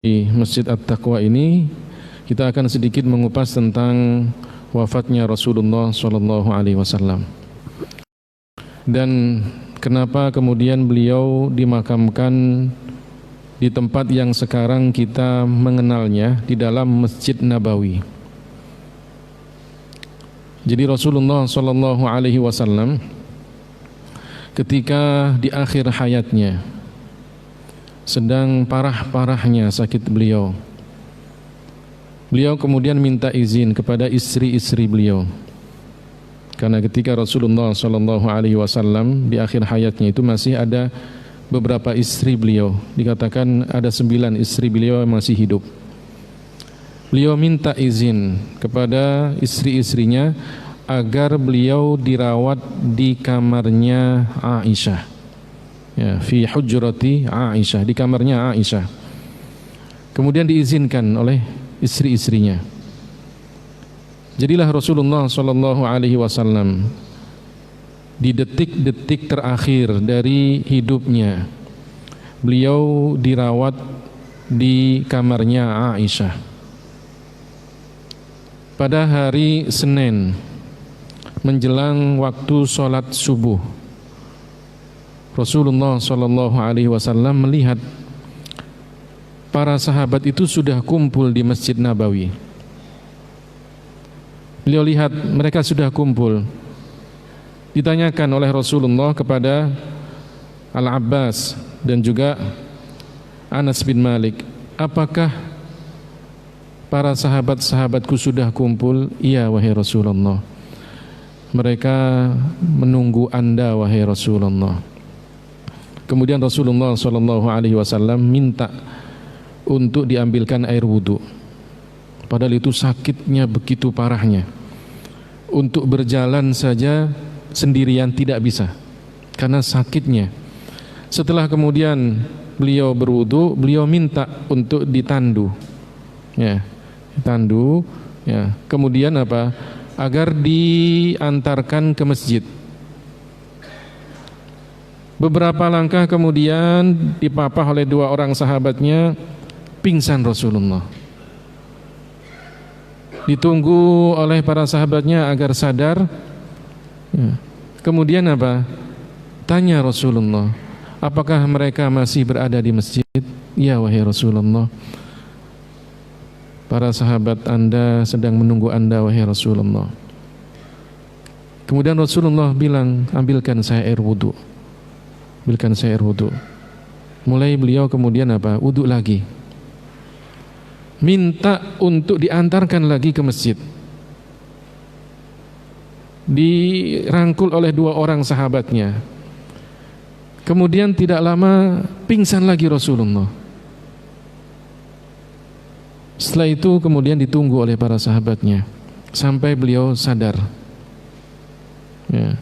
Di Masjid At-Taqwa ini kita akan sedikit mengupas tentang wafatnya Rasulullah Shallallahu Alaihi Wasallam dan kenapa kemudian beliau dimakamkan di tempat yang sekarang kita mengenalnya, di dalam Masjid Nabawi. Jadi Rasulullah Shallallahu Alaihi Wasallam ketika di akhir hayatnya, sedang parah-parahnya sakit beliau, kemudian minta izin kepada istri-istri beliau, karena ketika Rasulullah Shallallahu Alaihi Wasallam di akhir hayatnya itu masih ada beberapa istri beliau, dikatakan ada 9 istri beliau yang masih hidup. Beliau minta izin kepada istri-istrinya agar beliau dirawat di kamarnya Aisyah, ya, fi hujrati Aisyah, di kamarnya Aisyah. Kemudian diizinkan oleh istri-istrinya. Jadilah Rasulullah Shallallahu Alaihi Wasallam di detik-detik terakhir dari hidupnya, beliau dirawat di kamarnya Aisyah. Pada hari Senin menjelang waktu sholat subuh, Rasulullah Shallallahu Alaihi Wasallam melihat para sahabat itu sudah kumpul di Masjid Nabawi. Beliau lihat mereka sudah kumpul. Ditanyakan oleh Rasulullah kepada Al-Abbas dan juga Anas bin Malik, apakah para sahabat-sahabatku sudah kumpul? Iya wahai Rasulullah, mereka menunggu Anda wahai Rasulullah. Kemudian Rasulullah Shallallahu Alaihi Wasallam minta untuk diambilkan air wudhu. Padahal itu sakitnya begitu parahnya, untuk berjalan saja sendirian tidak bisa karena sakitnya. Setelah kemudian beliau berwudhu, beliau minta untuk ditandu, ya, ditandu, ya. Kemudian apa? Agar diantarkan ke masjid. Beberapa langkah kemudian dipapah oleh 2 orang sahabatnya, pingsan Rasulullah. Ditunggu oleh para sahabatnya agar sadar. Ya. Kemudian apa? Tanya Rasulullah, apakah mereka masih berada di masjid? Ya wahai Rasulullah, para sahabat Anda sedang menunggu Anda wahai Rasulullah. Kemudian Rasulullah bilang, ambilkan saya air wudhu. Ambilkan saya air wudhu. Mulai beliau kemudian apa? Wudhu lagi. Minta untuk diantarkan lagi ke masjid. Dirangkul oleh 2 orang sahabatnya. Kemudian tidak lama pingsan lagi Rasulullah. Setelah itu kemudian ditunggu oleh para sahabatnya sampai beliau sadar, ya.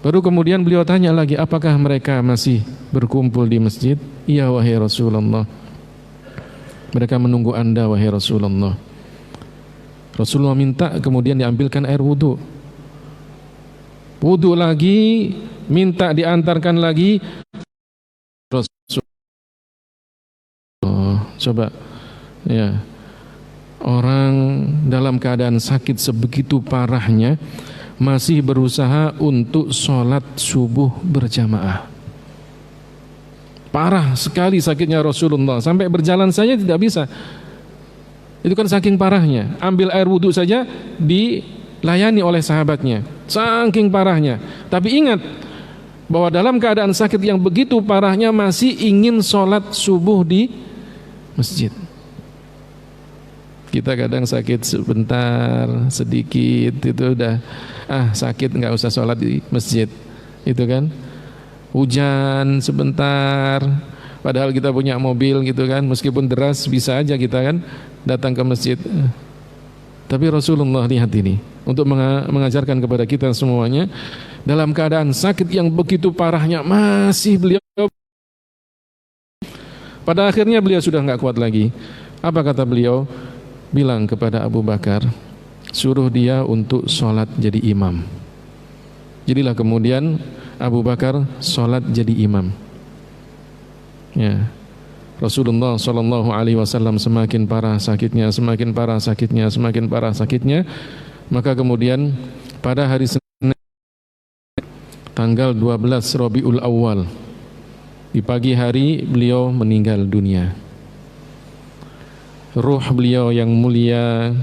Baru kemudian beliau tanya lagi, apakah mereka masih berkumpul di masjid? Iya wahai Rasulullah, mereka menunggu Anda wahai Rasulullah. Rasulullah minta kemudian diambilkan air wudhu. Wudhu lagi, minta diantarkan lagi. Rasulullah, coba, ya, orang dalam keadaan sakit sebegitu parahnya masih berusaha untuk sholat subuh berjamaah. Parah sekali sakitnya Rasulullah, sampai berjalan saja tidak bisa. Itu kan saking parahnya. Ambil air wudhu saja dilayani oleh sahabatnya, saking parahnya. Tapi ingat bahwa dalam keadaan sakit yang begitu parahnya masih ingin sholat subuh di masjid. Kita kadang sakit sebentar, sedikit, itu udah sakit, nggak usah sholat di masjid, itu kan. Hujan sebentar, padahal kita punya mobil gitu kan, meskipun deras bisa aja kita kan datang ke masjid. Tapi Rasulullah lihat ini untuk mengajarkan kepada kita semuanya, dalam keadaan sakit yang begitu parahnya masih beliau, pada akhirnya beliau sudah nggak kuat lagi. Apa kata beliau? Bilang kepada Abu Bakar, suruh dia untuk sholat jadi imam. Jadilah kemudian Abu Bakar sholat jadi imam. Ya. Rasulullah Shallallahu Alaihi Wasallam semakin parah sakitnya, semakin parah sakitnya, semakin parah sakitnya. Maka kemudian pada hari Senin tanggal 12 Rabiul Awal di pagi hari beliau meninggal dunia. Ruh beliau yang mulia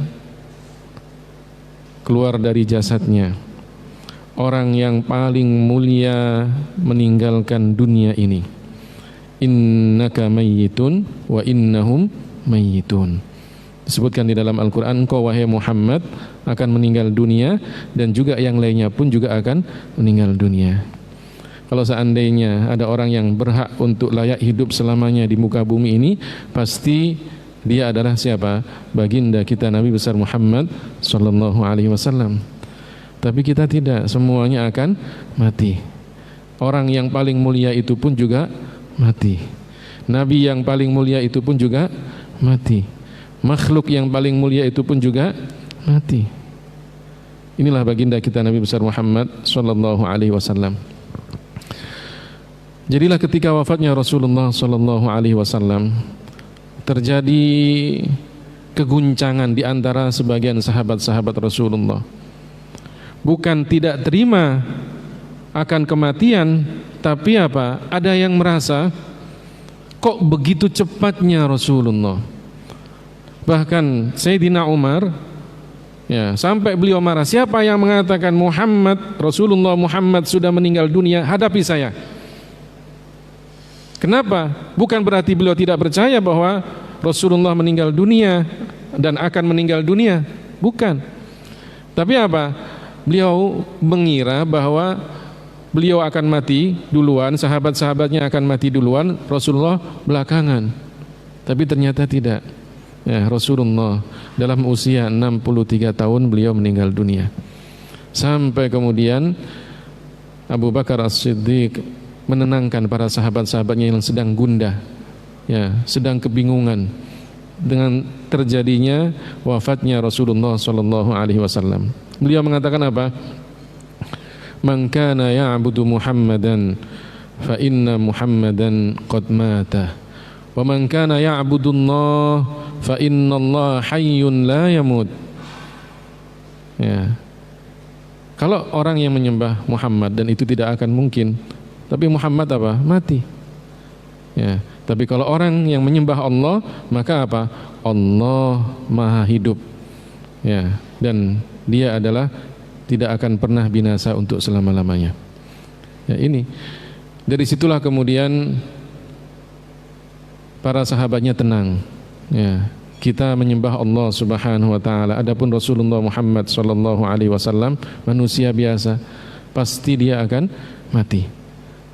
keluar dari jasadnya. Orang yang paling mulia meninggalkan dunia ini. Innaka mayyitun wa innahum mayyitun. Disebutkan di dalam Al-Quran, engkau wahai Muhammad akan meninggal dunia, dan juga yang lainnya pun juga akan meninggal dunia. Kalau seandainya ada orang yang berhak untuk layak hidup selamanya di muka bumi ini, pasti dia adalah siapa? Baginda kita Nabi besar Muhammad sallallahu alaihi wasallam. Tapi kita tidak, semuanya akan mati. Orang yang paling mulia itu pun juga mati. Nabi yang paling mulia itu pun juga mati. Makhluk yang paling mulia itu pun juga mati. Inilah baginda kita Nabi besar Muhammad sallallahu alaihi wasallam. Jadilah ketika wafatnya Rasulullah sallallahu alaihi wasallam terjadi keguncangan di antara sebagian sahabat-sahabat Rasulullah. Bukan tidak terima akan kematian, tapi apa? Ada yang merasa kok begitu cepatnya Rasulullah. Bahkan Sayyidina Umar ya, sampai beliau marah, siapa yang mengatakan Rasulullah Muhammad sudah meninggal dunia, hadapi saya. Kenapa? Bukan berarti beliau tidak percaya bahwa Rasulullah meninggal dunia dan akan meninggal dunia, bukan. Tapi apa? Beliau mengira bahwa beliau akan mati duluan, sahabat-sahabatnya akan mati duluan, Rasulullah belakangan. Tapi ternyata tidak. Ya, Rasulullah dalam usia 63 tahun beliau meninggal dunia. Sampai kemudian Abu Bakar As-Siddiq menenangkan para sahabat-sahabatnya yang sedang gundah, ya, sedang kebingungan dengan terjadinya wafatnya Rasulullah sallallahu alaihi wasallam. Beliau mengatakan apa? Man kana ya'budu Muhammadan fa inna Muhammadan qad mata. Wa man kana ya'budu Allah fa inna Allah hayyun la yamut. Ya. Kalau orang yang menyembah Muhammad, dan itu tidak akan mungkin, tapi Muhammad apa? Mati. Ya. Tapi kalau orang yang menyembah Allah, maka apa? Allah Maha hidup. Ya. Dan dia adalah tidak akan pernah binasa untuk selama-lamanya. Ya, ini. Dari situlah kemudian para sahabatnya tenang. Ya, kita menyembah Allah Subhanahu wa taala. Adapun Rasulullah Muhammad sallallahu alaihi wasallam manusia biasa, pasti dia akan mati.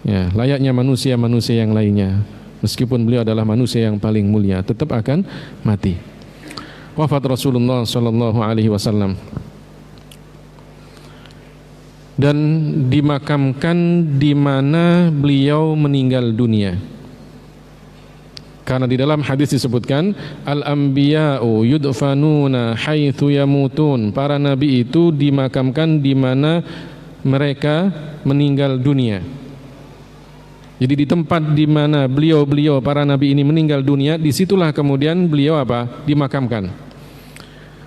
Ya, layaknya manusia-manusia yang lainnya. Meskipun beliau adalah manusia yang paling mulia, tetap akan mati. Wafat Rasulullah sallallahu alaihi wasallam dan dimakamkan di mana beliau meninggal dunia. Karena di dalam hadis disebutkan al-anbiya'u yudfanuna haitsu yamutun. Para nabi itu dimakamkan di mana mereka meninggal dunia. Jadi di tempat di mana beliau para nabi ini meninggal dunia, disitulah kemudian beliau apa? Dimakamkan.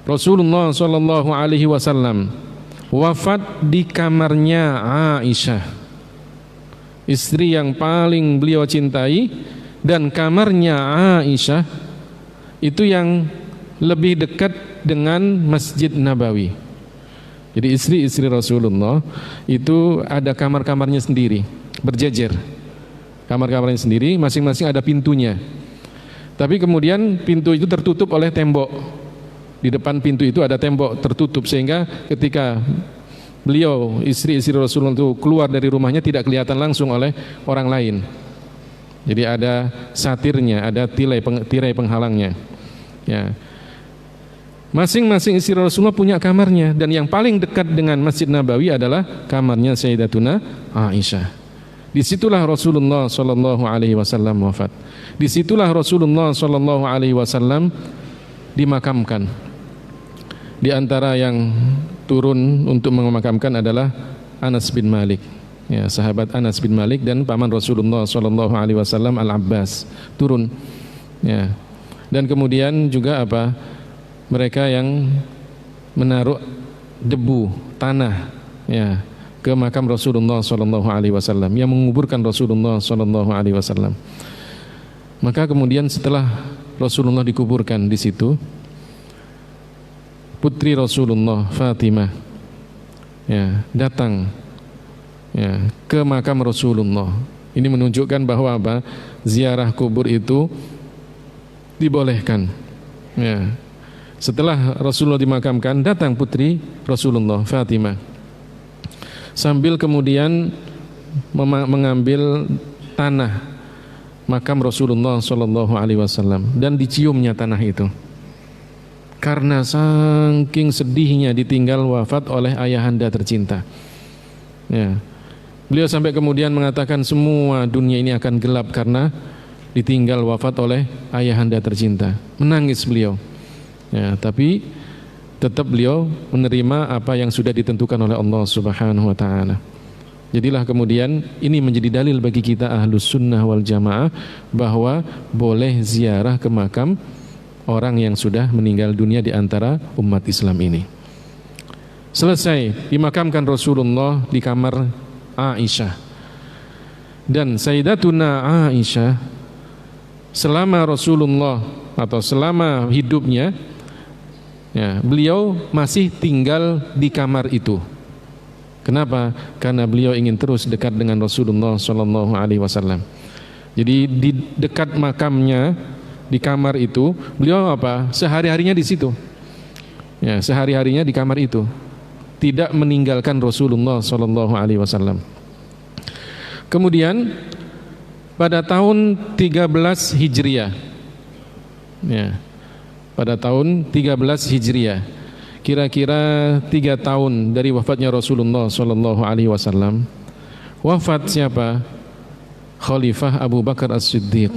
Rasulullah sallallahu alaihi wasallam wafat di kamarnya Aisyah, istri yang paling beliau cintai, dan kamarnya Aisyah itu yang lebih dekat dengan Masjid Nabawi. Jadi istri-istri Rasulullah itu ada kamar-kamarnya sendiri, berjejer. Kamar-kamarnya sendiri, masing-masing ada pintunya. Tapi kemudian pintu itu tertutup oleh tembok. Di depan pintu itu ada tembok tertutup, sehingga ketika beliau, istri-istri Rasulullah itu keluar dari rumahnya tidak kelihatan langsung oleh orang lain. Jadi ada satirnya, ada tirai penghalangnya. Ya. Masing-masing istri Rasulullah punya kamarnya, dan yang paling dekat dengan Masjid Nabawi adalah kamarnya Sayyidatuna Aisyah. Disitulah Rasulullah Sallallahu Alaihi Wasallam wafat. Disitulah Rasulullah Sallallahu Alaihi Wasallam dimakamkan. Di antara yang turun untuk memakamkan adalah Anas bin Malik, ya, sahabat Anas bin Malik dan paman Rasulullah Sallallahu Alaihi Wasallam Al-Abbas turun. Ya. Dan kemudian juga apa? Mereka yang menaruh debu tanah, ya, ke makam Rasulullah sallallahu alaihi wasallam, yang menguburkan Rasulullah sallallahu alaihi wasallam. Maka kemudian setelah Rasulullah dikuburkan di situ, putri Rasulullah Fatimah, ya, datang, ya, ke makam Rasulullah. Ini menunjukkan bahwa apa? Ziarah kubur itu dibolehkan. Ya. Setelah Rasulullah dimakamkan, datang putri Rasulullah Fatimah, sambil kemudian mengambil tanah makam Rasulullah Shallallahu Alaihi Wasallam, dan diciumnya tanah itu. Karena saking sedihnya ditinggal wafat oleh ayahanda tercinta. Ya. Beliau sampai kemudian mengatakan semua dunia ini akan gelap karena ditinggal wafat oleh ayahanda tercinta. Menangis beliau. Ya, tapi tetap beliau menerima apa yang sudah ditentukan oleh Allah Subhanahu wa taala. Jadilah kemudian ini menjadi dalil bagi kita Ahlus Sunnah wal Jamaah bahwa boleh ziarah ke makam orang yang sudah meninggal dunia di antara umat Islam ini. Selesai dimakamkan Rasulullah di kamar Aisyah, dan Sayyidatuna Aisyah selama Rasulullah atau selama hidupnya, ya, beliau masih tinggal di kamar itu. Kenapa? Karena beliau ingin terus dekat dengan Rasulullah Sallallahu Alaihi Wasallam. Jadi di dekat makamnya, di kamar itu, beliau apa? Sehari-harinya di situ. Ya, sehari-harinya di kamar itu. Tidak meninggalkan Rasulullah Sallallahu Alaihi Wasallam. Kemudian pada tahun 13 Hijriah, ya, pada tahun 13 Hijriah, kira-kira 3 tahun dari wafatnya Rasulullah Sallallahu Alaihi Wasallam, wafat siapa? Khalifah Abu Bakar As-Siddiq,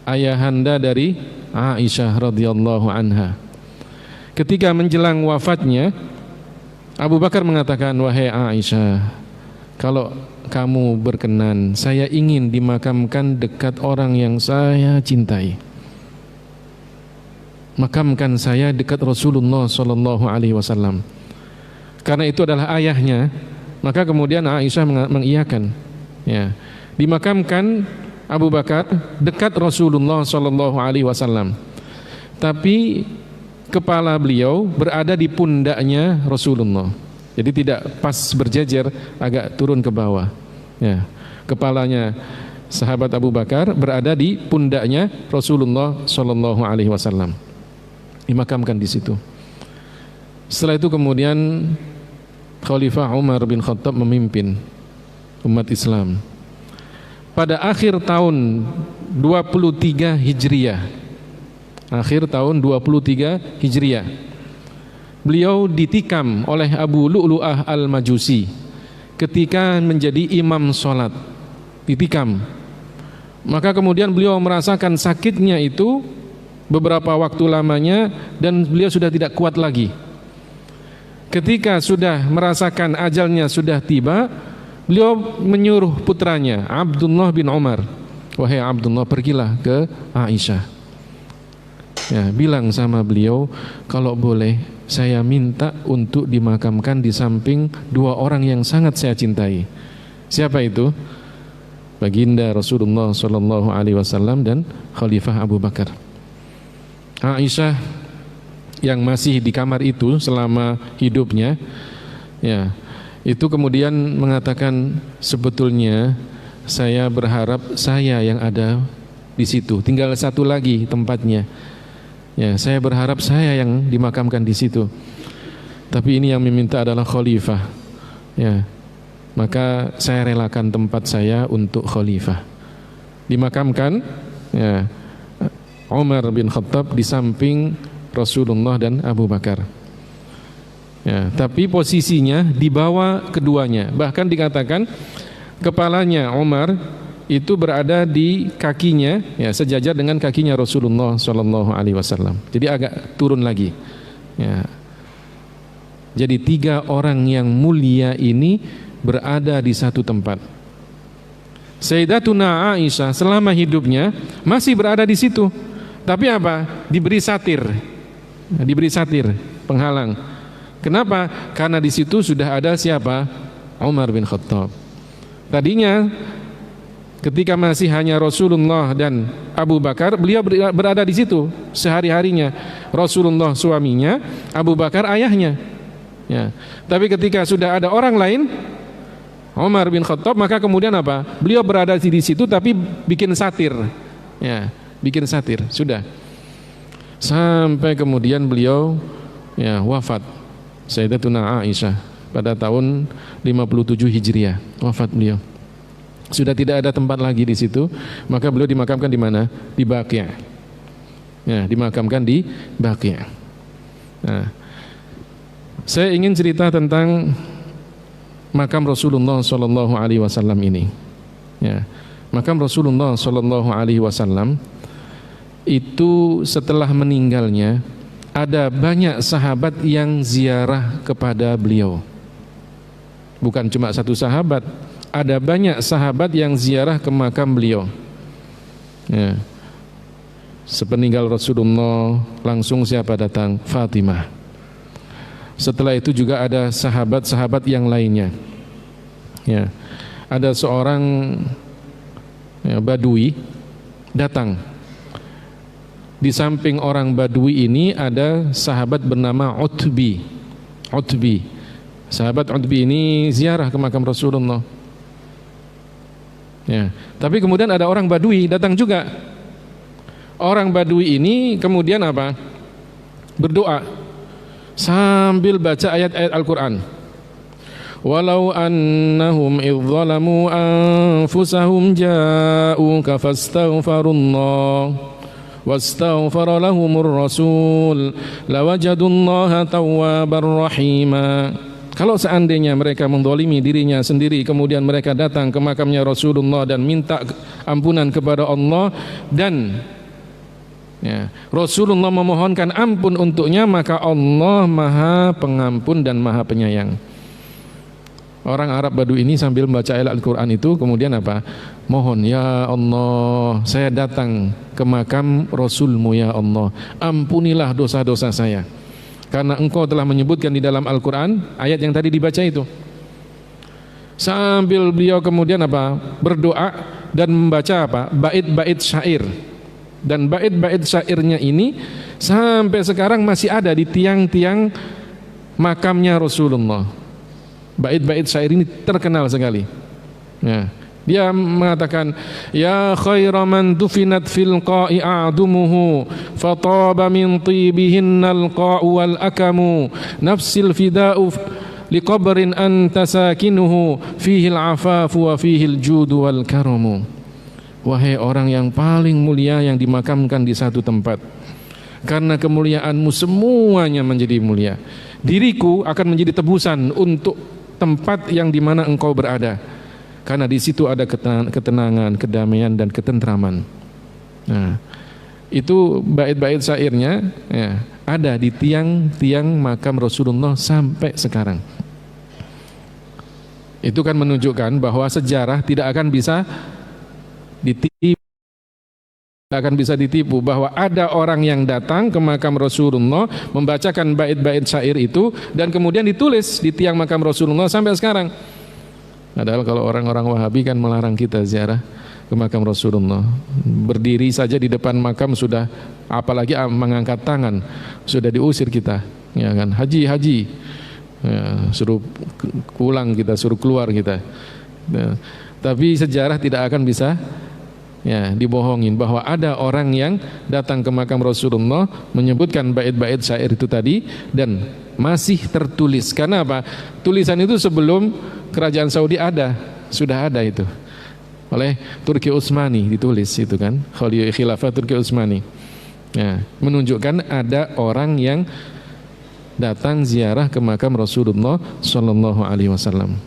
ayahanda dari Aisyah radhiyallahu anha. Ketika menjelang wafatnya, Abu Bakar mengatakan, wahai Aisyah, kalau kamu berkenan, saya ingin dimakamkan dekat orang yang saya cintai. Makamkan saya dekat Rasulullah Sallallahu Alaihi Wasallam. Karena itu adalah ayahnya, maka kemudian Aisyah mengiyakan. Ya, dimakamkan Abu Bakar dekat Rasulullah Sallallahu Alaihi Wasallam. Tapi kepala beliau berada di pundaknya Rasulullah. Jadi tidak pas berjejer, agak turun ke bawah. Ya, kepalanya sahabat Abu Bakar berada di pundaknya Rasulullah Sallallahu Alaihi Wasallam. Dimakamkan di situ. Setelah itu kemudian Khalifah Umar bin Khattab memimpin umat Islam. Pada akhir tahun 23 Hijriah, akhir tahun 23 Hijriah, beliau ditikam oleh Abu Lu'lu'ah Al-Majusi ketika menjadi imam sholat. Ditikam. Maka kemudian beliau merasakan sakitnya itu beberapa waktu lamanya, dan beliau sudah tidak kuat lagi. Ketika sudah merasakan ajalnya sudah tiba, beliau menyuruh putranya Abdullah bin Umar, wahai Abdullah, pergilah ke Aisyah, ya, bilang sama beliau, kalau boleh saya minta untuk dimakamkan di samping 2 orang yang sangat saya cintai. Siapa itu? Baginda Rasulullah Sallallahu Alaihi Wasallam dan Khalifah Abu Bakar. Aisyah yang masih di kamar itu selama hidupnya, ya, itu kemudian mengatakan, sebetulnya saya berharap saya yang ada di situ, tinggal satu lagi tempatnya. Ya, saya berharap saya yang dimakamkan di situ. Tapi ini yang meminta adalah khalifah. Ya, maka saya relakan tempat saya untuk khalifah. Dimakamkan, ya, Umar bin Khattab di samping Rasulullah dan Abu Bakar. Ya, tapi posisinya di bawah keduanya. Bahkan dikatakan kepalanya Umar itu berada di kakinya, ya, sejajar dengan kakinya Rasulullah Sallallahu Alaihi Wasallam. Jadi agak turun lagi. Ya. Jadi 3 orang yang mulia ini berada di satu tempat. Sayyidatuna Aisyah selama hidupnya masih berada di situ. Tapi apa? Diberi satir. Diberi satir, penghalang. Kenapa? Karena di situ sudah ada siapa? Umar bin Khattab. Tadinya ketika masih hanya Rasulullah dan Abu Bakar, beliau berada di situ sehari-harinya. Rasulullah suaminya, Abu Bakar ayahnya. Ya. Tapi ketika sudah ada orang lain, Umar bin Khattab, maka kemudian apa? Beliau berada di situ tapi bikin satir. Ya, bikin satir, sudah. Sampai kemudian beliau ya wafat. Sayyidatuna Aisyah pada tahun 57 Hijriah wafat beliau. Sudah tidak ada tempat lagi di situ, maka beliau dimakamkan di mana? Di Baqi'. Ya, dimakamkan di Baqi'. Nah, saya ingin cerita tentang makam Rasulullah Sallallahu Alaihi Wasallam ini. Ya, makam Rasulullah Sallallahu Alaihi Wasallam itu setelah meninggalnya ada banyak sahabat yang ziarah kepada beliau. Bukan cuma satu sahabat, ada banyak sahabat yang ziarah ke makam beliau. Ya. Sepeninggal Rasulullah langsung siapa datang? Fatimah. Setelah itu juga ada sahabat-sahabat yang lainnya. Ya. Ada seorang Badui datang. Di samping orang Badui ini ada sahabat bernama Utbi. Sahabat Utbi ini ziarah ke makam Rasulullah. Ya. Tapi kemudian ada orang Badui datang juga. Orang Badui ini kemudian apa? Berdoa sambil baca ayat-ayat Al-Quran. Walau annahum idh zalamu anfusahum ja'uka fastaghfarullah wastaghfara lahumur rasul lawajadullaha tawwabar rahima. Kalau seandainya mereka mendolimi dirinya sendiri, kemudian mereka datang ke makamnya Rasulullah dan minta ampunan kepada Allah, dan ya, Rasulullah memohonkan ampun untuknya, maka Allah Maha Pengampun dan Maha Penyayang. Orang Arab Badui ini sambil membaca ayat Al-Quran itu kemudian apa? Mohon, ya Allah, saya datang ke makam Rasulmu ya Allah, ampunilah dosa-dosa saya, karena engkau telah menyebutkan di dalam Al-Quran ayat yang tadi dibaca itu. Sambil beliau kemudian apa? Berdoa dan membaca apa? Bait-bait syair. Dan bait-bait syairnya ini sampai sekarang masih ada di tiang-tiang makamnya Rasulullah. Bait-bait syair ini terkenal sekali. Ya. Dia mengatakan, ya khaira man dufinat fil qa'i a'dumuhu fataba min tibihinnal qa'u wal akamu nafsil fida'u liqabrin anta sakinuhu fihil afafu wa fihil judu wal karamu. Wahai orang yang paling mulia yang dimakamkan di satu tempat, karena kemuliaanmu semuanya menjadi mulia, diriku akan menjadi tebusan untuk tempat yang dimana engkau berada, karena di situ ada ketenangan, kedamaian dan ketentraman. Nah, itu bait-bait syairnya ya, ada di tiang-tiang makam Rasulullah sampai sekarang. Itu kan menunjukkan bahwa sejarah tidak akan bisa ditipu, bahwa ada orang yang datang ke makam Rasulullah membacakan bait-bait syair itu dan kemudian ditulis di tiang makam Rasulullah sampai sekarang. Padahal kalau orang-orang Wahabi kan melarang kita ziarah ke makam Rasulullah. Berdiri saja di depan makam sudah, apalagi mengangkat tangan sudah diusir kita, ya kan? Haji, ya, suruh pulang kita, suruh keluar kita. Ya. Tapi sejarah tidak akan bisa ya dibohongin bahwa ada orang yang datang ke makam Rasulullah menyebutkan bait-bait syair itu tadi dan masih tertulis. Karena apa? Tulisan itu sebelum kerajaan Saudi ada, sudah ada itu oleh Turki Utsmani, ditulis itu kan, Khilafah Turki Utsmani. Ya, menunjukkan ada orang yang datang ziarah ke makam Rasulullah Sallallahu Alaihi Wasallam,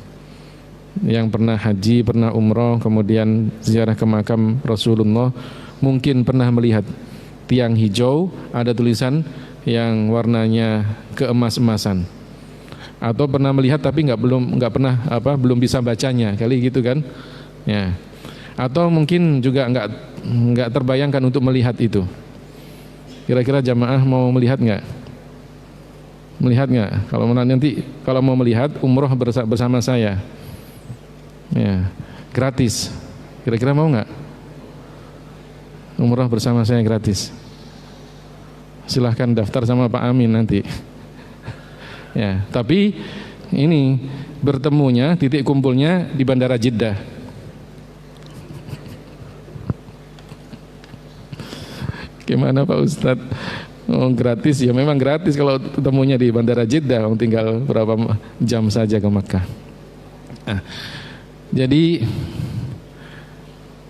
yang pernah haji, pernah umroh, kemudian ziarah ke makam Rasulullah, mungkin pernah melihat tiang hijau ada tulisan yang warnanya keemas-emasan, atau pernah melihat tapi belum bisa bacanya kali gitu kan, ya. Atau mungkin juga nggak terbayangkan untuk melihat itu. Kira-kira jamaah mau melihat nggak? Melihat nggak? Kalau mau melihat umroh bersama saya, ya, gratis. Kira-kira mau nggak? Umroh bersama saya gratis. Silahkan daftar sama Pak Amin nanti. Ya, tapi ini bertemunya, titik kumpulnya di Bandara Jeddah. Gimana Pak Ustadz? Oh, gratis ya, memang gratis kalau ketemunya di Bandara Jeddah, tinggal berapa jam saja ke Makkah. Jadi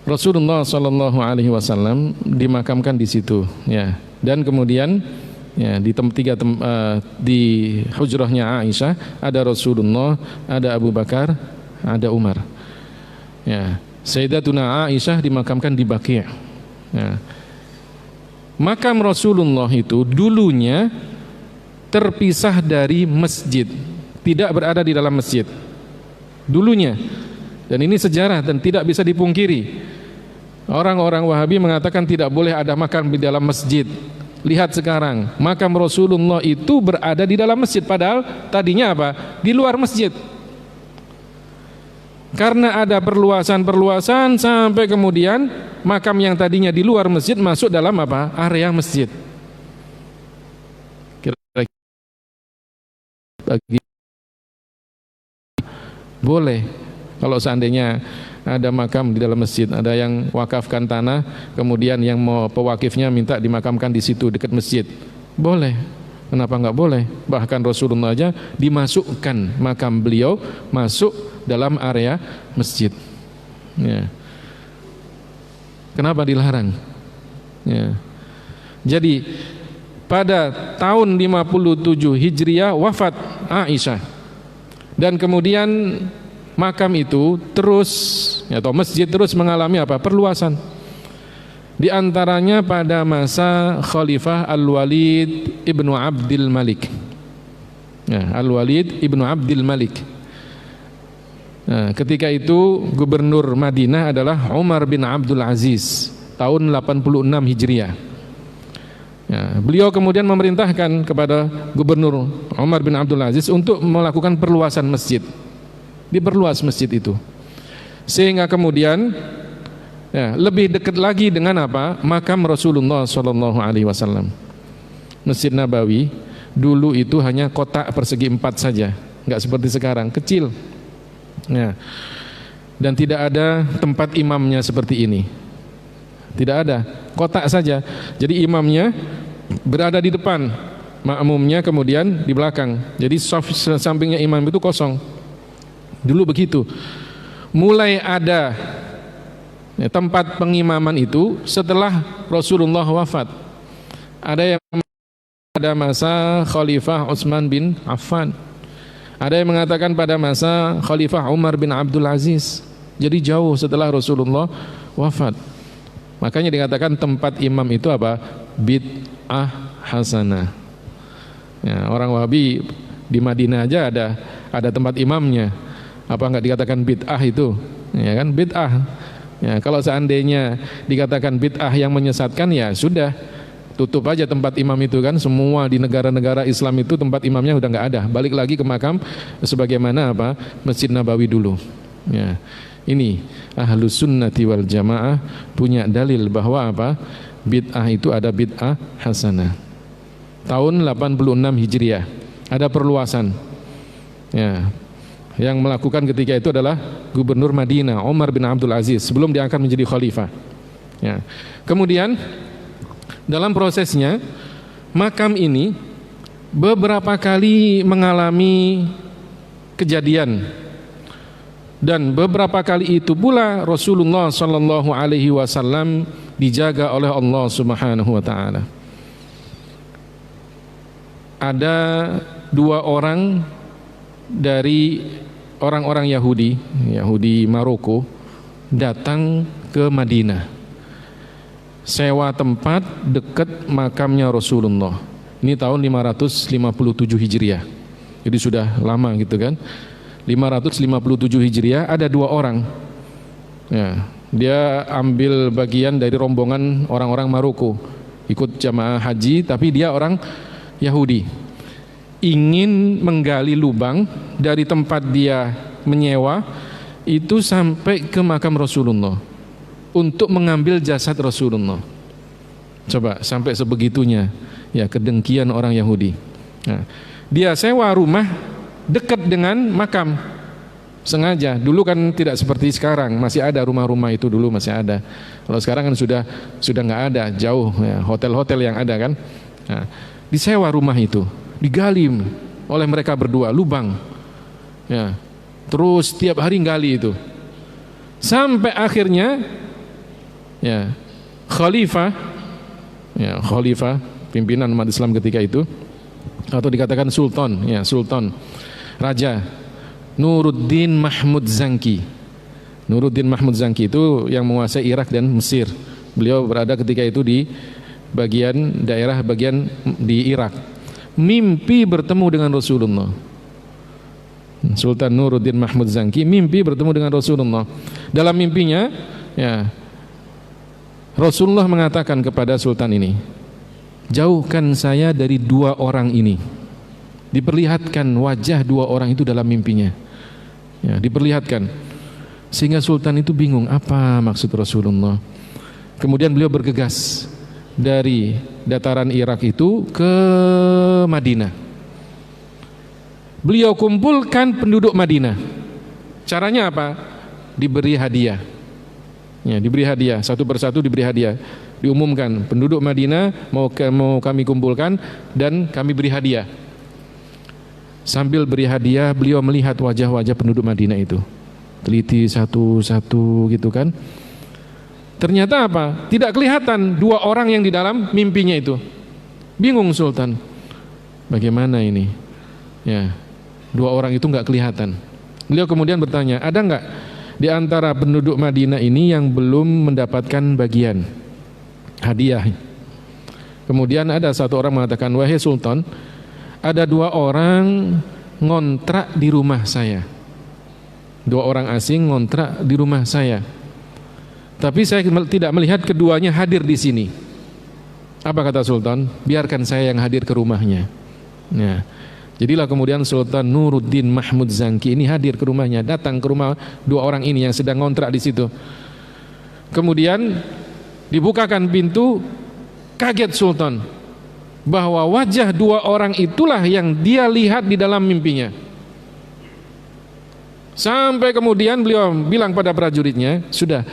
Rasulullah Shallallahu Alaihi Wasallam dimakamkan di situ, ya. Dan kemudian ya, di hujrahnya Aisyah ada Rasulullah, ada Abu Bakar, ada Umar. Ya, Sayyidatuna Aisyah dimakamkan di Baqi'. Ya. Makam Rasulullah itu dulunya terpisah dari masjid, tidak berada di dalam masjid dulunya, dan ini sejarah dan tidak bisa dipungkiri. Orang-orang Wahabi mengatakan tidak boleh ada makam di dalam masjid. Lihat sekarang, makam Rasulullah itu berada di dalam masjid, padahal tadinya apa? Di luar masjid. Karena ada perluasan sampai kemudian makam yang tadinya di luar masjid masuk dalam apa? Area masjid. Kira-kira bagi boleh kalau seandainya ada makam di dalam masjid, ada yang wakafkan tanah, kemudian yang mau pewakifnya minta dimakamkan di situ dekat masjid, boleh. Kenapa nggak boleh? Bahkan Rasulullah aja dimasukkan makam beliau masuk dalam area masjid. Ya. Kenapa dilarang? Ya. Jadi pada tahun 57 Hijriah wafat Aisyah, dan kemudian makam itu terus atau masjid terus mengalami apa? Perluasan. Di antaranya pada masa Khalifah Al-Walid ibnu Abdul Malik. Ya, Al-Walid ibnu Abdul Malik. Nah, ketika itu gubernur Madinah adalah Umar bin Abdul Aziz tahun 86 Hijriah. Ya, beliau kemudian memerintahkan kepada gubernur Umar bin Abdul Aziz untuk melakukan perluasan masjid. Diperluas masjid itu, sehingga kemudian ya, lebih dekat lagi dengan apa? Makam Rasulullah Shallallahu Alaihi Wasallam. Masjid Nabawi dulu itu hanya kotak persegi 4 saja, nggak seperti sekarang kecil. Ya. Dan tidak ada tempat imamnya seperti ini. Tidak ada, kotak saja. Jadi imamnya berada di depan, makmumnya kemudian di belakang. Jadi sampingnya imam itu kosong. Dulu begitu. Mulai ada ya, tempat pengimaman itu setelah Rasulullah wafat. Ada yang pada masa Khalifah Utsman bin Affan. Ada yang mengatakan pada masa Khalifah Umar bin Abdul Aziz. Jadi jauh setelah Rasulullah wafat. Makanya dikatakan tempat imam itu apa? Bid'ah hasanah. Ya, orang Wahabi di Madinah aja ada tempat imamnya. Apa enggak dikatakan bid'ah itu? Ya kan, bid'ah. Ya, kalau seandainya dikatakan bid'ah yang menyesatkan, ya sudah, tutup aja tempat imam itu kan. Semua di negara-negara Islam itu tempat imamnya udah enggak ada. Balik lagi ke makam sebagaimana apa? Masjid Nabawi dulu. Ya. Ini Ahlus Sunnati wal Jamaah punya dalil bahwa apa? Bid'ah itu ada bid'ah hasanah. Tahun 86 Hijriah ada perluasan. Ya. Yang melakukan ketika itu adalah Gubernur Madinah Umar bin Abdul Aziz sebelum diangkat menjadi khalifah. Ya. Kemudian dalam prosesnya makam ini beberapa kali mengalami kejadian, dan beberapa kali itu pula Rasulullah Shallallahu Alaihi Wasallam dijaga oleh Allah Subhanahu Wa Taala. Ada 2 orang dari orang-orang Yahudi Maroko datang ke Madinah, sewa tempat dekat makamnya Rasulullah. Ini tahun 557 Hijriah. Jadi sudah lama gitu kan. 557 Hijriah ada 2 orang. Ya, Dia ambil bagian dari rombongan orang-orang Maroko, ikut jamaah haji, tapi dia orang Yahudi. Ingin menggali lubang dari tempat dia menyewa itu sampai ke makam Rasulullah untuk mengambil jasad Rasulullah. Coba sampai sebegitunya ya kedengkian orang Yahudi. Nah, dia sewa rumah dekat dengan makam sengaja. Dulu kan tidak seperti sekarang, masih ada rumah-rumah itu dulu masih ada. Kalau sekarang kan sudah nggak ada, jauh ya, hotel-hotel yang ada kan. Nah, disewa rumah itu, digali oleh mereka berdua lubang. Ya, terus tiap hari gali itu. Sampai akhirnya ya khalifah pimpinan umat Islam ketika itu, atau dikatakan sultan, ya sultan, raja Nuruddin Mahmud Zanki. Nuruddin Mahmud Zanki itu yang menguasai Irak dan Mesir. Beliau berada ketika itu di daerah bagian di Irak. Mimpi bertemu dengan Rasulullah. Sultan Nuruddin Mahmud Zanki mimpi bertemu dengan Rasulullah. Dalam mimpinya ya Rasulullah mengatakan kepada sultan ini, jauhkan saya dari dua orang ini. Diperlihatkan wajah dua orang itu dalam mimpinya ya, diperlihatkan, sehingga sultan itu bingung apa maksud Rasulullah. Kemudian beliau bergegas dari dataran Irak itu ke Madinah. Beliau kumpulkan penduduk Madinah. Caranya apa? Diberi hadiah ya, diberi hadiah, satu persatu diberi hadiah. Diumumkan penduduk Madinah mau kami kumpulkan dan kami beri hadiah. Sambil beri hadiah beliau melihat wajah-wajah penduduk Madinah itu, teliti satu-satu gitu kan. Ternyata apa? Tidak kelihatan dua orang yang di dalam mimpinya itu. Bingung sultan, bagaimana ini ya, dua orang itu nggak kelihatan. Beliau kemudian bertanya, ada nggak di antara penduduk Madinah ini yang belum mendapatkan bagian hadiah? Kemudian ada satu orang mengatakan, wahai sultan, ada dua orang ngontrak di rumah saya. Dua orang asing ngontrak di rumah saya. Tapi saya tidak melihat keduanya hadir di sini. Apa kata sultan? Biarkan saya yang hadir ke rumahnya. Nah, jadilah kemudian Sultan Nuruddin Mahmud Zanki ini hadir ke rumahnya, datang ke rumah dua orang ini yang sedang ngontrak di situ. Kemudian dibukakan pintu, kaget sultan bahwa wajah dua orang itulah yang dia lihat di dalam mimpinya. Sampai kemudian beliau bilang pada prajuritnya, sudah,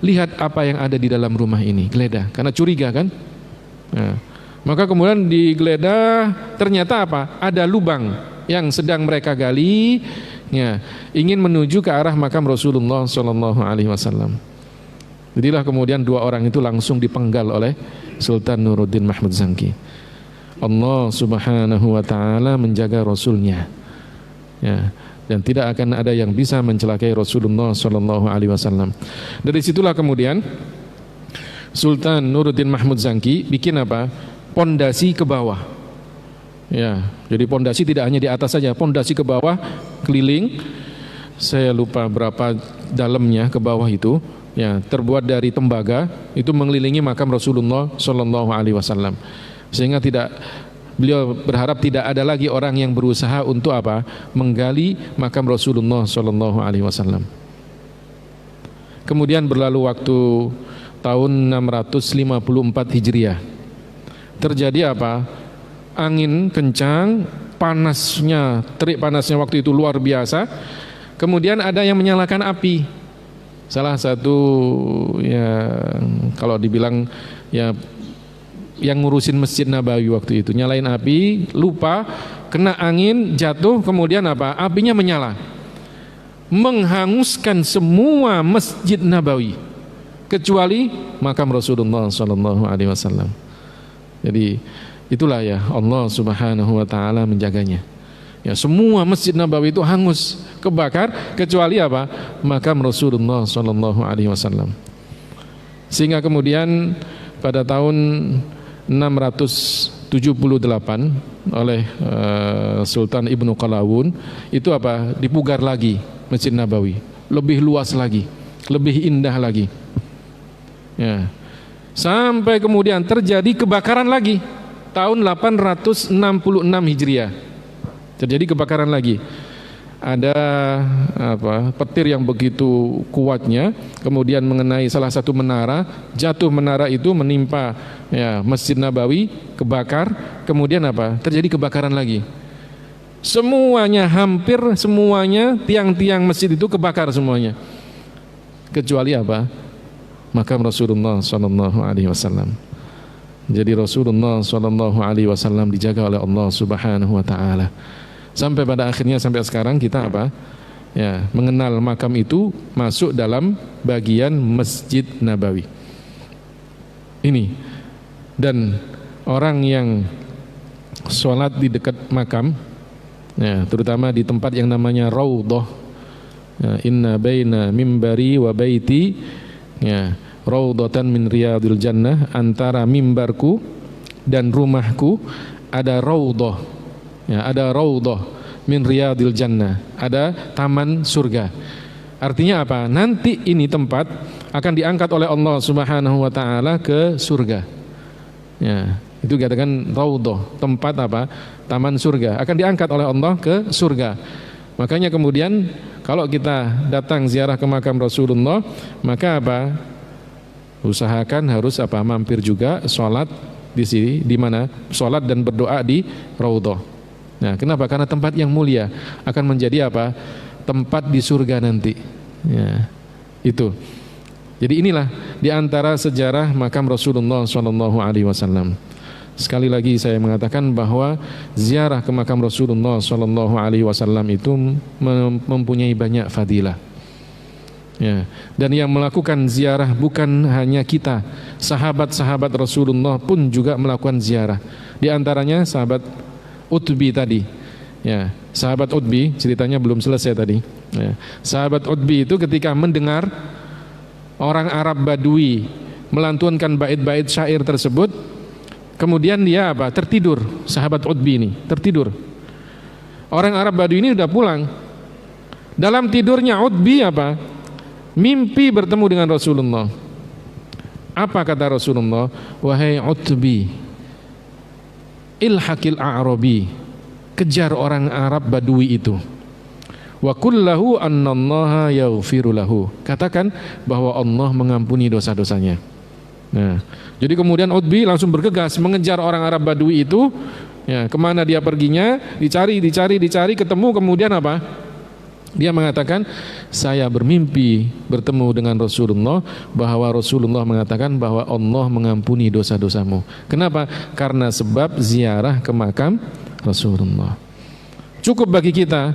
lihat apa yang ada di dalam rumah ini, geledah, karena curiga kan. Nah, maka kemudian digeledah, ternyata apa? Ada lubang yang sedang mereka gali ya, ingin menuju ke arah makam Rasulullah SAW. Jadilah kemudian dua orang itu langsung dipenggal oleh Sultan Nuruddin Mahmud Zanki. Allah Subhanahu wa ta'ala menjaga Rasulnya ya, dan tidak akan ada yang bisa mencelakai Rasulullah SAW. Dari situlah kemudian Sultan Nuruddin Mahmud Zanki bikin apa? Pondasi ke bawah ya, jadi pondasi tidak hanya di atas saja, pondasi ke bawah keliling, saya lupa berapa dalamnya ke bawah itu ya, terbuat dari tembaga, itu mengelilingi makam Rasulullah SAW. Sehingga beliau berharap tidak ada lagi orang yang berusaha untuk apa? Menggali makam Rasulullah SAW. Kemudian berlalu waktu tahun 654 Hijriah. Terjadi apa? Angin kencang, terik panasnya waktu itu luar biasa. Kemudian ada yang menyalakan api. Salah satu ya, kalau dibilang ya, yang ngurusin Masjid Nabawi waktu itu nyalain api, lupa, kena angin, jatuh, kemudian apa? Apinya menyala, menghanguskan semua Masjid Nabawi kecuali makam Rasulullah SAW. Jadi itulah ya, Allah Subhanahu wa ta'ala menjaganya ya, semua Masjid Nabawi itu hangus, kebakar, kecuali apa? Makam Rasulullah SAW. Sehingga kemudian pada tahun 678 oleh Sultan Ibnu Qalawun itu apa? Dipugar lagi Masjid Nabawi, lebih luas lagi, lebih indah lagi Ya. Sampai kemudian terjadi kebakaran lagi tahun 866 Hijriah. Terjadi kebakaran lagi. Ada petir yang begitu kuatnya kemudian mengenai salah satu menara, jatuh menara itu menimpa Masjid Nabawi, kebakar, kemudian terjadi kebakaran lagi. Semuanya, hampir semuanya tiang-tiang masjid itu kebakar semuanya. Kecuali makam Rasulullah sallallahu alaihi wasallam. Jadi Rasulullah sallallahu alaihi wasallam dijaga oleh Allah Subhanahu wa taala. Sampai pada akhirnya sampai sekarang kita mengenal makam itu masuk dalam bagian Masjid Nabawi. Ini. Dan orang yang sholat di dekat makam, terutama di tempat yang namanya Raudhah, inna baina mimbari wa baiti raudhatan min riyadil jannah, antara mimbarku dan rumahku ada raudhah. Ada raudhah min riyadil jannah, ada taman surga. Artinya apa? Nanti ini tempat akan diangkat oleh Allah Subhanahu wa taala ke surga. Itu katakan raudhah, tempat taman surga, akan diangkat oleh Allah ke surga. Makanya kemudian kalau kita datang ziarah ke makam Rasulullah, maka usahakan harus mampir juga sholat di sini, di mana sholat dan berdoa di raudhah. Nah, kenapa? Karena tempat yang mulia akan menjadi tempat di surga nanti. Itu. Jadi inilah di antara sejarah makam Rasulullah sallallahu alaihi wasallam. Sekali lagi saya mengatakan bahwa ziarah ke makam Rasulullah sallallahu alaihi wasallam itu mempunyai banyak fadilah. Dan yang melakukan ziarah bukan hanya kita, sahabat-sahabat Rasulullah pun juga melakukan ziarah. Di antaranya sahabat Utbi tadi. Sahabat Utbi, ceritanya belum selesai tadi. Sahabat Utbi itu ketika mendengar orang Arab Badui melantunkan bait-bait syair tersebut, kemudian dia tertidur. Sahabat Utbi ini tertidur. Orang Arab Badui ini sudah pulang. Dalam tidurnya Utbi mimpi bertemu dengan Rasulullah. Apa kata Rasulullah? Wahai Utbi, ilhaqil a'rabi, kejar orang Arab Badui itu. Wa kullahu annallaha yaghfiru lahu, katakan bahwa Allah mengampuni dosa-dosanya. Jadi kemudian Utbi langsung bergegas mengejar orang Arab Badui itu. Kemana dia perginya? Dicari, ketemu. Kemudian Dia mengatakan, saya bermimpi bertemu dengan Rasulullah, bahwa Rasulullah mengatakan bahwa Allah mengampuni dosa-dosamu. Kenapa? Karena sebab ziarah ke makam Rasulullah. Cukup bagi kita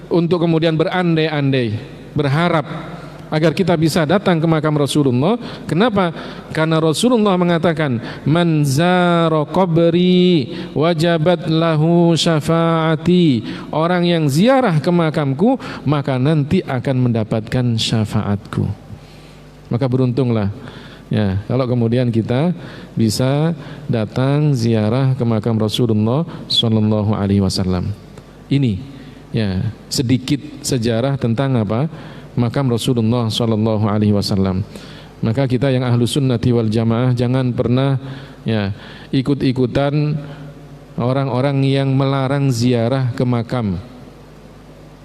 untuk kemudian berandai-andai, berharap agar kita bisa datang ke makam Rasulullah. Kenapa? Karena Rasulullah mengatakan, man zara qabri wajabat lahu syafaati, orang yang ziarah ke makamku maka nanti akan mendapatkan syafaatku. Maka beruntunglah kalau kemudian kita bisa datang ziarah ke makam Rasulullah sallallahu alaihi wasallam. Ini sedikit sejarah tentang makam Rasulullah sallallahu alaihi wasallam. Maka kita yang ahlu sunnati wal jamaah jangan pernah ikut-ikutan orang-orang yang melarang ziarah ke makam.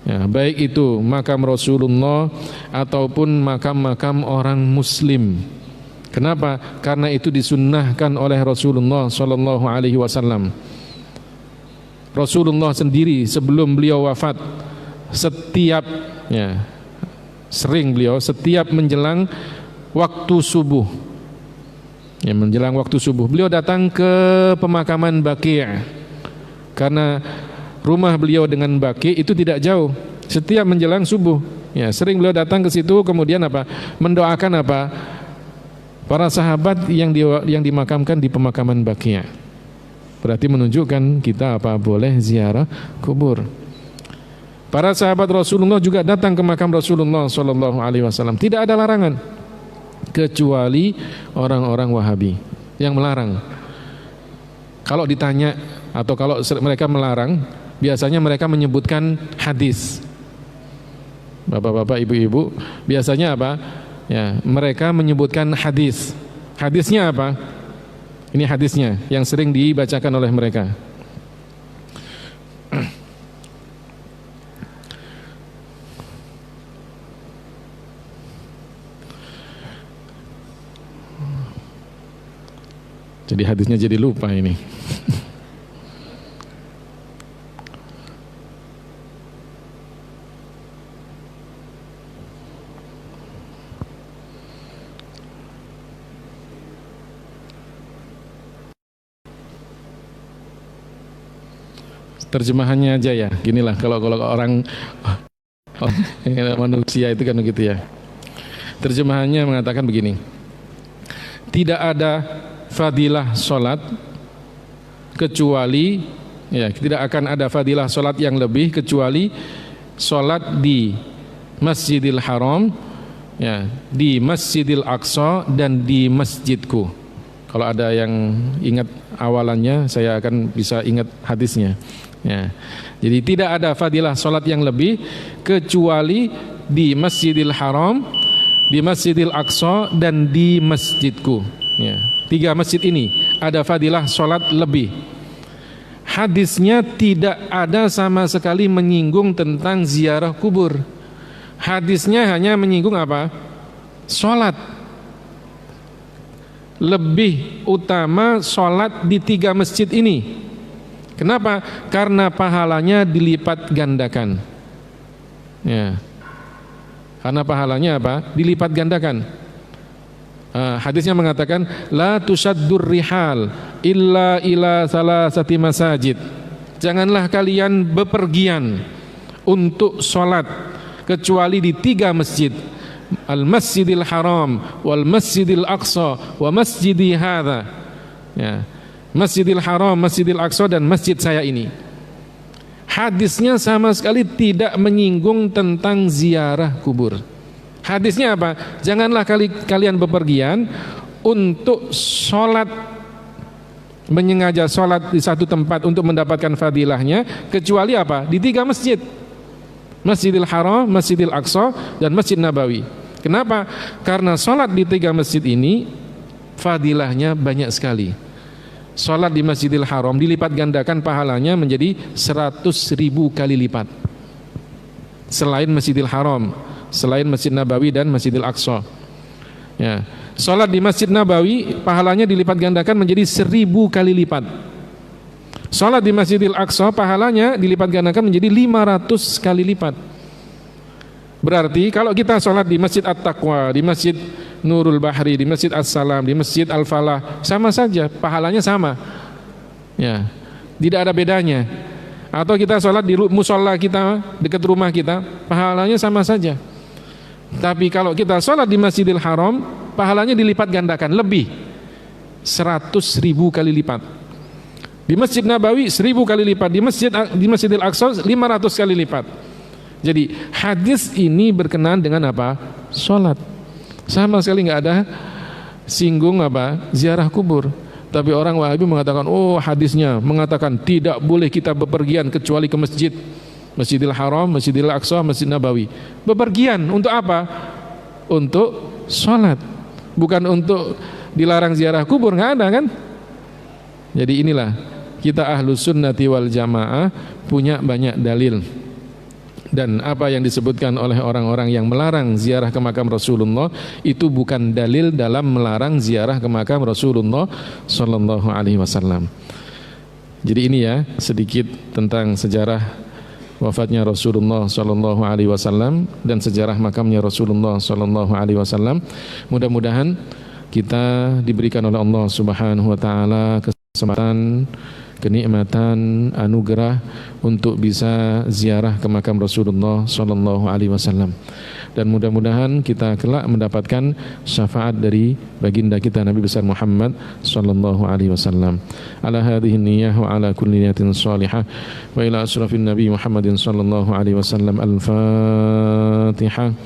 Baik itu makam Rasulullah ataupun makam-makam orang muslim. Kenapa? Karena itu disunnahkan oleh Rasulullah sallallahu alaihi wasallam. Rasulullah sendiri sebelum beliau wafat setiap menjelang waktu subuh, menjelang waktu subuh beliau datang ke pemakaman Baqi', karena rumah beliau dengan Baqi' itu tidak jauh. Setiap menjelang subuh sering beliau datang ke situ, kemudian mendoakan para sahabat yang dimakamkan di pemakaman Baqi'. Berarti menunjukkan kita boleh ziarah kubur. Para sahabat Rasulullah juga datang ke makam Rasulullah sallallahu alaihi wasallam. Tidak ada larangan, kecuali orang-orang Wahabi yang melarang. Kalau ditanya atau kalau mereka melarang, biasanya mereka menyebutkan hadis. Bapak-bapak, ibu-ibu, biasanya mereka menyebutkan hadis. Hadisnya apa? Ini hadisnya yang sering dibacakan oleh mereka. Jadi hadisnya jadi lupa ini. Terjemahannya aja ya. Ginilah kalau orang manusia itu kan begitu ya. Terjemahannya mengatakan begini. Tidak ada fadilah sholat kecuali tidak akan ada fadilah sholat yang lebih kecuali sholat di Masjidil Haram, di Masjidil Aqsa dan di masjidku. Kalau ada yang ingat awalannya, saya akan bisa ingat hadisnya. Jadi tidak ada fadilah sholat yang lebih kecuali di Masjidil Haram, di Masjidil Aqsa dan di masjidku. 3 masjid ini ada fadilah sholat lebih. Hadisnya tidak ada sama sekali menyinggung tentang ziarah kubur. Hadisnya hanya menyinggung apa? Sholat. Lebih utama sholat di 3 masjid ini. Kenapa? Karena pahalanya dilipat gandakan. Karena pahalanya apa? Dilipat gandakan. Hadisnya mengatakan la tusaddur rihal illa ila salasati masajid. Janganlah kalian bepergian untuk sholat kecuali di 3 masjid. Al-Masjidil Haram wal Masjidil Aqsa wa masjidi hadza. Masjidil Haram, Masjidil Aqsa dan masjid saya ini. Hadisnya sama sekali tidak menyinggung tentang ziarah kubur. Hadisnya apa? Janganlah kalian bepergian untuk sholat, menyengaja sholat di satu tempat untuk mendapatkan fadilahnya, kecuali apa? Di 3 masjid. Masjidil Haram, Masjidil Aqsa dan Masjid Nabawi. Kenapa? Karena sholat di 3 masjid ini fadilahnya banyak sekali. Sholat di Masjidil Haram dilipat gandakan pahalanya menjadi 100.000 kali lipat. Selain Masjidil Haram, selain Masjid Nabawi dan Masjidil Aqsa. Sholat di Masjid Nabawi pahalanya dilipat gandakan menjadi 1.000 kali lipat. Sholat di Masjidil Aqsa pahalanya dilipat gandakan menjadi 500 kali lipat. Berarti kalau kita sholat di Masjid At-Taqwa, di Masjid Nurul Bahri, di Masjid As-Salam, di Masjid Al-Falah, sama saja, pahalanya sama. Tidak ada bedanya. Atau kita sholat di musola kita dekat rumah kita, pahalanya sama saja. Tapi kalau kita sholat di Masjidil Haram, pahalanya dilipat gandakan lebih 100.000 kali lipat. Di Masjid Nabawi 1.000 kali lipat, di Masjidil Aqsa 500 kali lipat. Jadi hadis ini berkenaan dengan apa? Sholat. Sama sekali nggak ada singgung apa? Ziarah kubur. Tapi orang Wahabi mengatakan, oh hadisnya mengatakan tidak boleh kita bepergian kecuali ke masjid. Masjidil Haram, Masjidil Aqsa, Masjid Nabawi. Bepergian untuk apa? Untuk sholat. Bukan untuk dilarang ziarah kubur, nggak ada kan? Jadi inilah kita Ahlus Sunnati wal Jamaah punya banyak dalil. Dan apa yang disebutkan oleh orang-orang yang melarang ziarah ke makam Rasulullah itu bukan dalil dalam melarang ziarah ke makam Rasulullah sallallahu alaihi wasallam. Jadi ini ya sedikit tentang sejarah wafatnya Rasulullah sallallahu alaihi wasallam dan sejarah makamnya Rasulullah sallallahu alaihi wasallam. Mudah-mudahan kita diberikan oleh Allah Subhanahu wa taala kesempatan, kenikmatan, anugerah untuk bisa ziarah ke makam Rasulullah sallallahu alaihi wasallam. Dan mudah-mudahan kita kelak mendapatkan syafaat dari baginda kita Nabi besar Muhammad sallallahu alaihi wasallam. Ala hadhihi niyyah wa ala kulli niyatin salihah wa ila asrafin nabi Muhammadin sallallahu alaihi wasallam. Al-Fatihah.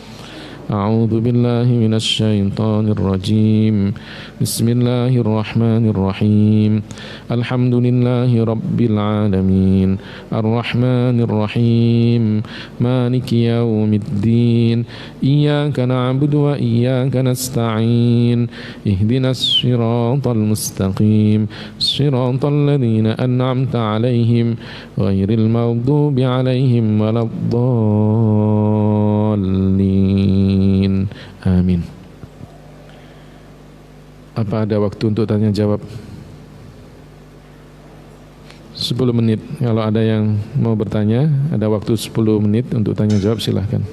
أعوذ بالله من الشيطان الرجيم بسم الله الرحمن الرحيم الحمد لله رب العالمين الرحمن الرحيم مالك يوم الدين إياك نعبد وإياك نستعين اهدنا الصراط المستقيم صراط الذين أنعمت عليهم غير المغضوب عليهم ولا الضالين آمين. Apa ada waktu untuk tanya jawab? 10 menit. Kalau ada yang mau bertanya, ada waktu 10 menit untuk tanya jawab, silahkan.